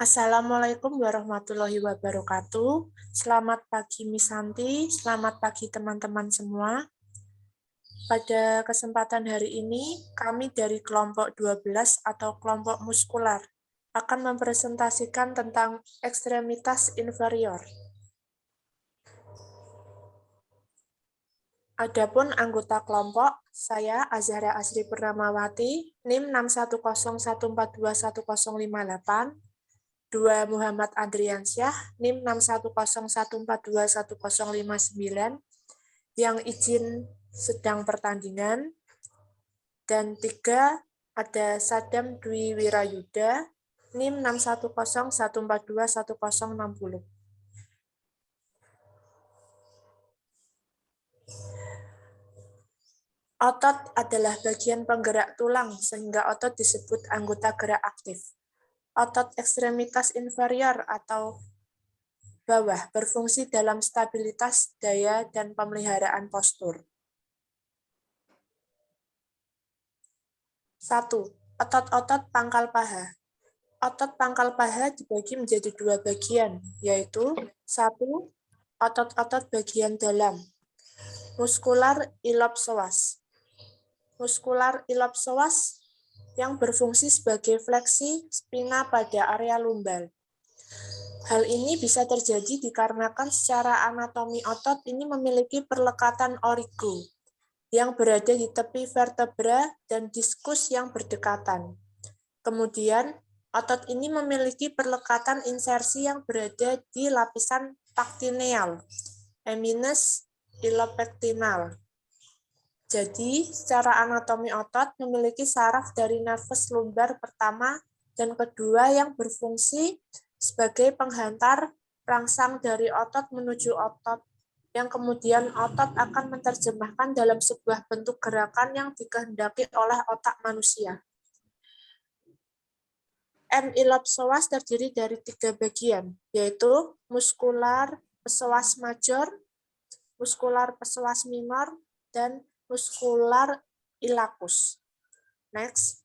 Assalamualaikum warahmatullahi wabarakatuh. Selamat pagi Misanti, selamat pagi teman-teman semua. Pada kesempatan hari ini, kami dari kelompok 12 atau kelompok muskular akan mempresentasikan tentang ekstremitas inferior. Adapun anggota kelompok, saya Azhara Asri Purnamawati, NIM 610142108, 2 Muhammad Andriansyah, NIM 61014211059, yang izin sedang pertandingan, dan 3 ada Sadam Dwi Wirayuda, NIM 61014211060. Otot adalah bagian penggerak tulang, sehingga otot disebut anggota gerak aktif. Otot ekstremitas inferior atau bawah berfungsi dalam stabilitas daya dan pemeliharaan postur. 1. Otot-otot pangkal paha. Otot pangkal paha dibagi menjadi 2 bagian, yaitu 1. Otot-otot bagian dalam. Muskular iliopsoas. Muskular iliopsoas yang berfungsi sebagai fleksi spina pada area lumbal. Hal ini bisa terjadi dikarenakan secara anatomi otot ini memiliki perlekatan origo yang berada di tepi vertebra dan diskus yang berdekatan. Kemudian, otot ini memiliki perlekatan insersi yang berada di lapisan pactineal, eminence ilopectinal. Jadi, secara anatomi otot memiliki saraf dari nervus lumbar pertama dan kedua yang berfungsi sebagai penghantar rangsang dari otot menuju otot, yang kemudian otot akan menerjemahkan dalam sebuah bentuk gerakan yang dikehendaki oleh otak manusia. M. iliopsoas terdiri dari 3 bagian, yaitu muskular psoas major, muskular psoas minor, dan muskular iliacus. Next.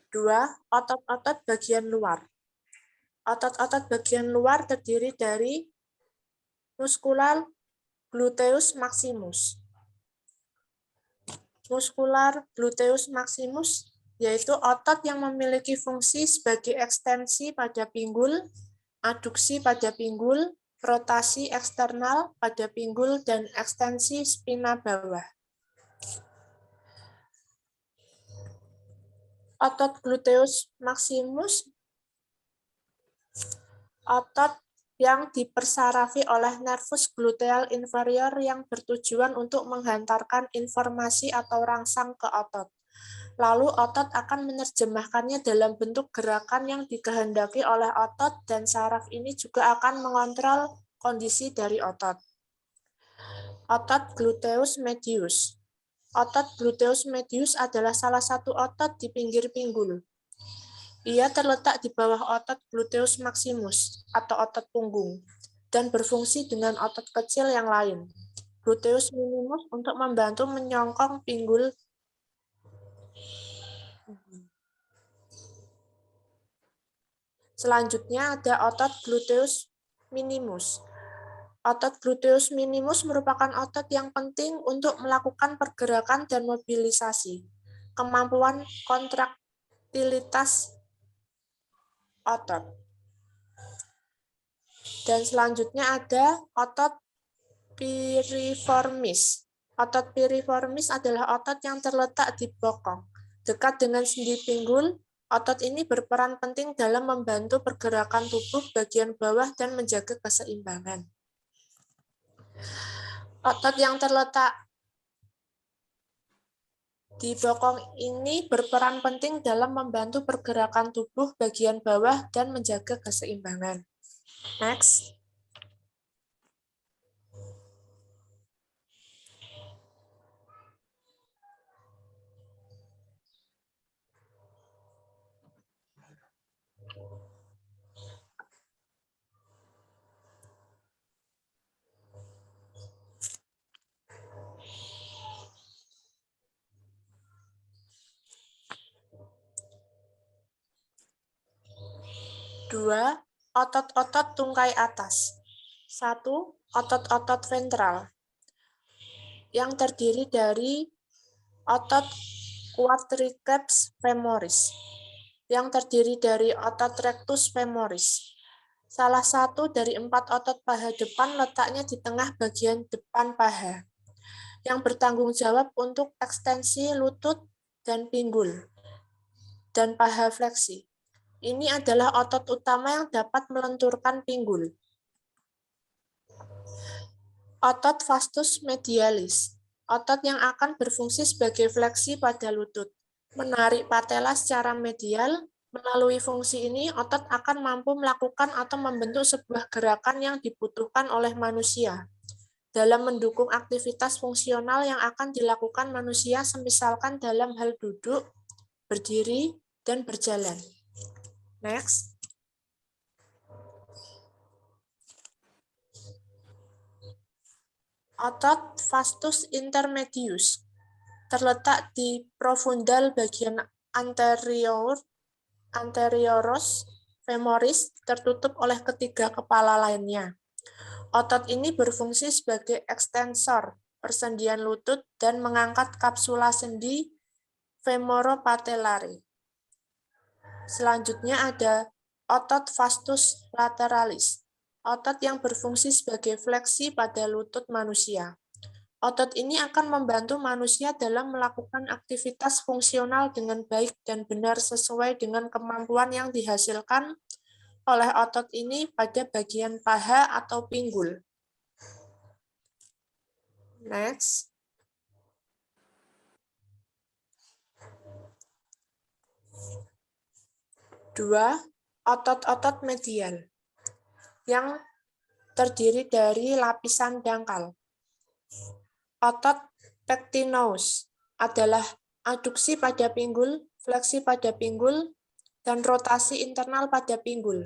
Dua, otot-otot bagian luar. Otot-otot bagian luar terdiri dari muskular gluteus maximus. Muskular gluteus maximus yaitu otot yang memiliki fungsi sebagai ekstensi pada pinggul, aduksi pada pinggul, rotasi eksternal pada pinggul, dan ekstensi spina bawah. Otot gluteus maximus otot yang dipersarafi oleh nervus gluteal inferior yang bertujuan untuk menghantarkan informasi atau rangsang ke otot. Lalu otot akan menerjemahkannya dalam bentuk gerakan yang dikehendaki oleh otot, dan saraf ini juga akan mengontrol kondisi dari otot. Otot gluteus medius. Otot gluteus medius adalah salah satu otot di pinggir pinggul. Ia terletak di bawah otot gluteus maximus atau otot punggung dan berfungsi dengan otot kecil yang lain, gluteus minimus, untuk membantu menyongkong pinggul. Selanjutnya ada otot gluteus minimus. Otot gluteus minimus merupakan otot yang penting untuk melakukan pergerakan dan mobilisasi, kemampuan kontraktilitas otot. Dan selanjutnya ada otot piriformis. Otot piriformis adalah otot yang terletak di bokong, dekat dengan sendi pinggul. Otot ini berperan penting dalam membantu pergerakan tubuh bagian bawah dan menjaga keseimbangan. Otot yang terletak di bokong ini berperan penting dalam membantu pergerakan tubuh bagian bawah dan menjaga keseimbangan. Next. 2. Otot-otot tungkai atas. 1. Otot-otot ventral yang terdiri dari otot quadriceps femoris yang terdiri dari otot rectus femoris. Salah satu dari 4 otot paha depan letaknya di tengah bagian depan paha, yang bertanggung jawab untuk ekstensi lutut dan pinggul, dan paha fleksi. Ini adalah otot utama yang dapat melenturkan pinggul. Otot vastus medialis, otot yang akan berfungsi sebagai fleksi pada lutut. Menarik patella secara medial, melalui fungsi ini otot akan mampu melakukan atau membentuk sebuah gerakan yang dibutuhkan oleh manusia dalam mendukung aktivitas fungsional yang akan dilakukan manusia semisalkan dalam hal duduk, berdiri, dan berjalan. Next. Otot vastus intermedius terletak di profundal bagian anterioros femoris tertutup oleh ketiga kepala lainnya. Otot ini berfungsi sebagai ekstensor persendian lutut dan mengangkat kapsula sendi femoropatellare. Selanjutnya ada otot vastus lateralis, otot yang berfungsi sebagai fleksi pada lutut manusia. Otot ini akan membantu manusia dalam melakukan aktivitas fungsional dengan baik dan benar sesuai dengan kemampuan yang dihasilkan oleh otot ini pada bagian paha atau pinggul. Next. Dua, otot-otot medial yang terdiri dari lapisan dangkal. Otot pectineus adalah aduksi pada pinggul, fleksi pada pinggul, dan rotasi internal pada pinggul.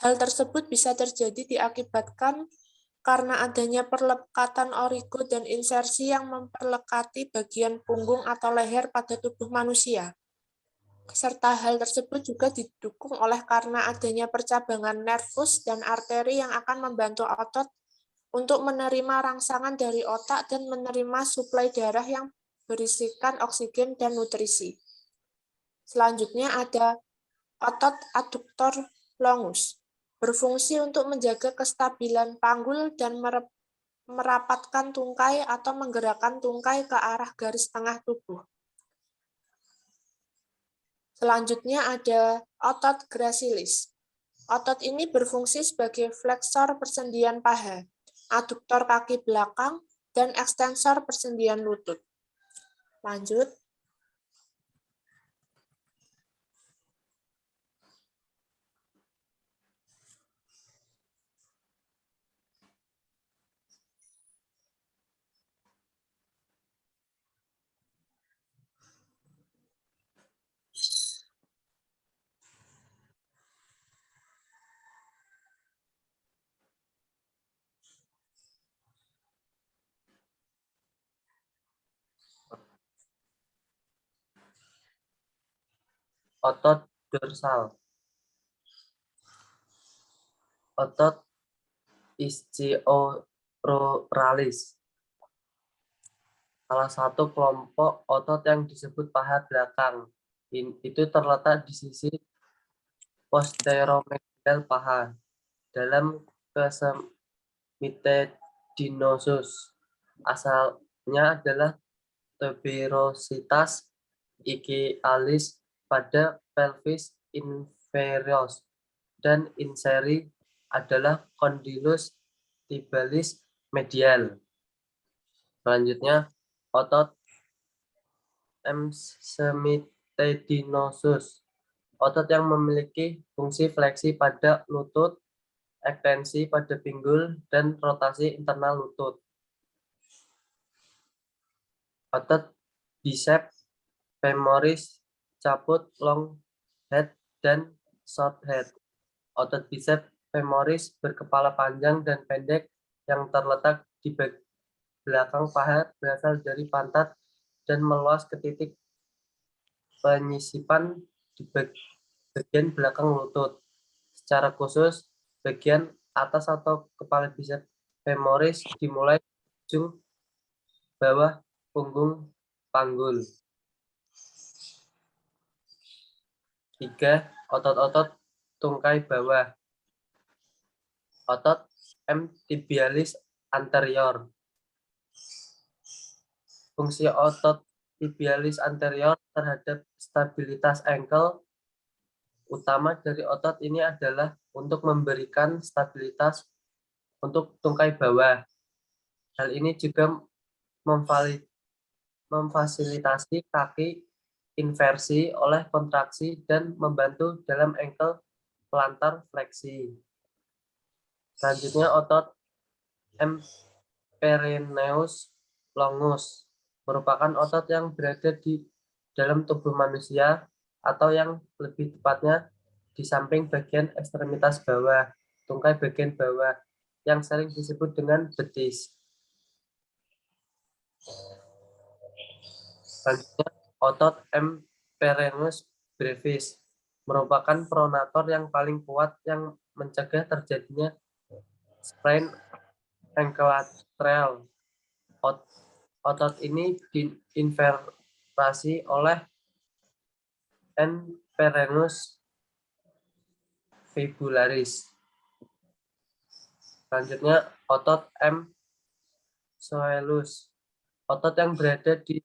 Hal tersebut bisa terjadi diakibatkan karena adanya perlekatan origo dan insersi yang memperlekati bagian punggung atau leher pada tubuh manusia. Serta hal tersebut juga didukung oleh karena adanya percabangan nervus dan arteri yang akan membantu otot untuk menerima rangsangan dari otak dan menerima suplai darah yang berisikan oksigen dan nutrisi. Selanjutnya ada otot adduktor longus, berfungsi untuk menjaga kestabilan panggul dan merapatkan tungkai atau menggerakkan tungkai ke arah garis tengah tubuh. Selanjutnya ada otot gracilis. Otot ini berfungsi sebagai fleksor persendian paha, aduktor kaki belakang, dan ekstensor persendian lutut. Lanjut. Otot dorsal. Otot ischioralis. Salah satu kelompok otot yang disebut paha belakang. Itu terletak di sisi posteromedial paha dalam kesemitedinosus. Asalnya adalah tuberositas ichialis pada pelvis inferior dan inseri adalah condylus tibialis medial. Selanjutnya, otot semitedinosus, otot yang memiliki fungsi fleksi pada lutut, ekstensi pada pinggul, dan rotasi internal lutut. Otot biceps femoris cabut long head dan short head. Otot biceps femoris berkepala panjang dan pendek yang terletak di belakang paha berasal dari pantat dan meluas ke titik penyisipan di bagian belakang lutut. Secara khusus, bagian atas atau kepala biceps femoris dimulai ujung bawah punggung panggul. 3. Otot-otot tungkai bawah. Otot M. tibialis anterior. Fungsi otot tibialis anterior terhadap stabilitas ankle utama dari otot ini adalah untuk memberikan stabilitas untuk tungkai bawah. Hal ini juga memfasilitasi kaki inversi oleh kontraksi dan membantu dalam ankle plantar fleksi. Selanjutnya otot M. peroneus longus merupakan otot yang berada di dalam tubuh manusia atau yang lebih tepatnya di samping bagian ekstremitas bawah, tungkai bagian bawah, yang sering disebut dengan betis. Selanjutnya, otot M. peroneus brevis merupakan pronator yang paling kuat yang mencegah terjadinya sprain ankle lateral. Otot ini diinnervasi oleh N. peroneus fibularis. Selanjutnya, otot M. soleus, otot yang berada di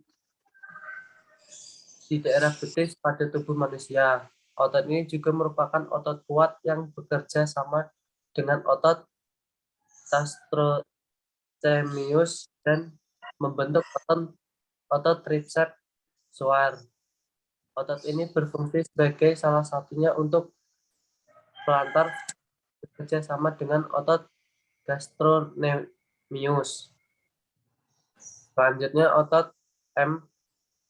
daerah betis pada tubuh manusia. Otot ini juga merupakan otot kuat yang bekerja sama dengan otot gastrocnemius dan membentuk otot triceps psoas. Otot ini berfungsi sebagai salah satunya untuk pelantar bekerja sama dengan otot gastrocnemius. Selanjutnya otot M.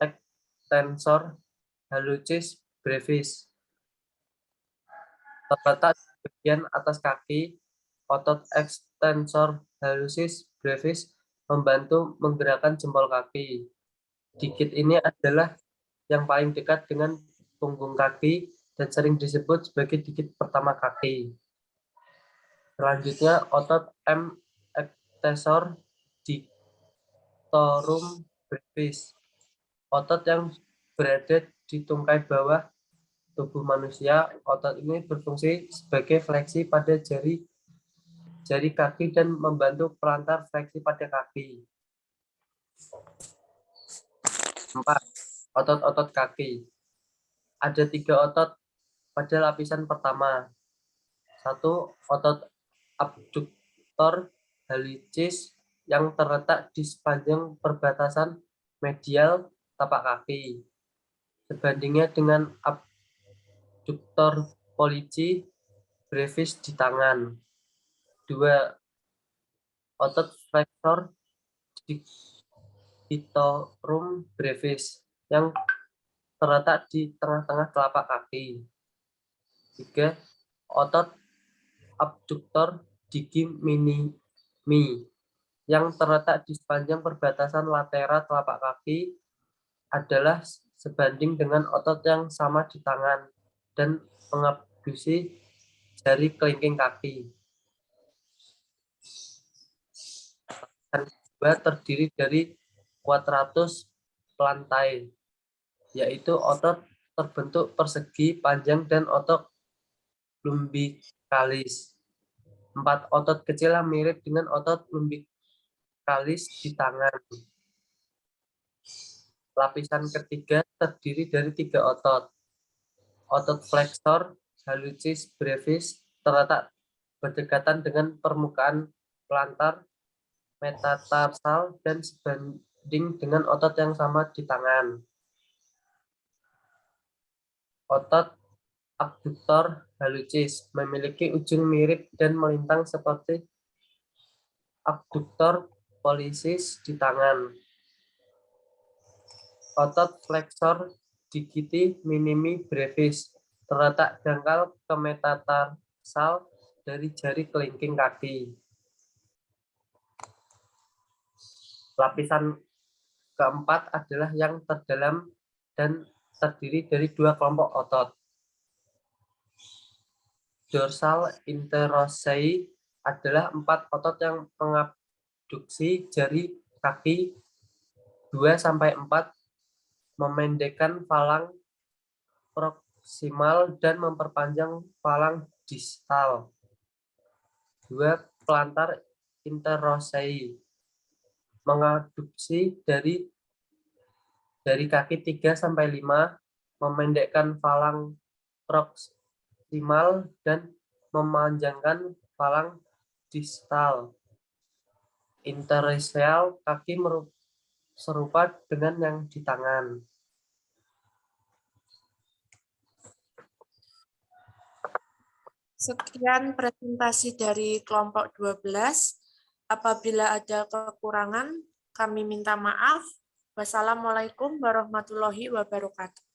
extensor hallucis brevis terletak di bagian atas kaki. Otot extensor hallucis brevis membantu menggerakkan jempol kaki. Digit ini adalah yang paling dekat dengan punggung kaki dan sering disebut sebagai digit pertama kaki. Selanjutnya otot M. extensor dictorum brevis, otot yang berada di tungkai bawah tubuh manusia. Otot ini berfungsi sebagai fleksi pada jari kaki dan membantu pelantar fleksi pada kaki. 4. Otot-otot kaki. Ada 3 otot pada lapisan pertama. 1. Otot abduktor hallucis yang terletak di sepanjang perbatasan medial tapak kaki. Sebandingnya dengan abduktor pollici brevis di tangan. 2. Otot flexor dictorum brevis yang terletak di tengah-tengah telapak kaki. 3. Otot abduktor digi minimi yang terletak di sepanjang perbatasan lateral telapak kaki adalah sebanding dengan otot yang sama di tangan dan mengabduksi jari kelingking kaki. Dan kedua terdiri dari quadratus plantae, yaitu otot terbentuk persegi panjang dan otot lumbicalis. 4. Otot kecil yang mirip dengan otot lumbicalis di tangan. Lapisan ketiga terdiri dari 3 otot. Otot flexor hallucis brevis terletak berdekatan dengan permukaan plantar metatarsal dan sebanding dengan otot yang sama di tangan. Otot abduktor hallucis memiliki ujung mirip dan melintang seperti abduktor pollicis di tangan. Otot flexor digiti minimi brevis terletak dangkal ke metatarsal dari jari kelingking kaki. Lapisan keempat adalah yang terdalam dan terdiri dari 2 kelompok otot. Dorsal interossei adalah 4 otot yang mengabduksi jari kaki 2-4, memendekkan falang proksimal dan memperpanjang falang distal. 2. Plantar interossei mengadduksi dari kaki 3-5, memendekkan falang proksimal dan memanjangkan falang distal. Interosseal kaki serupa dengan yang di tangan. Sekian presentasi dari kelompok 12. Apabila ada kekurangan, kami minta maaf. Wassalamualaikum warahmatullahi wabarakatuh.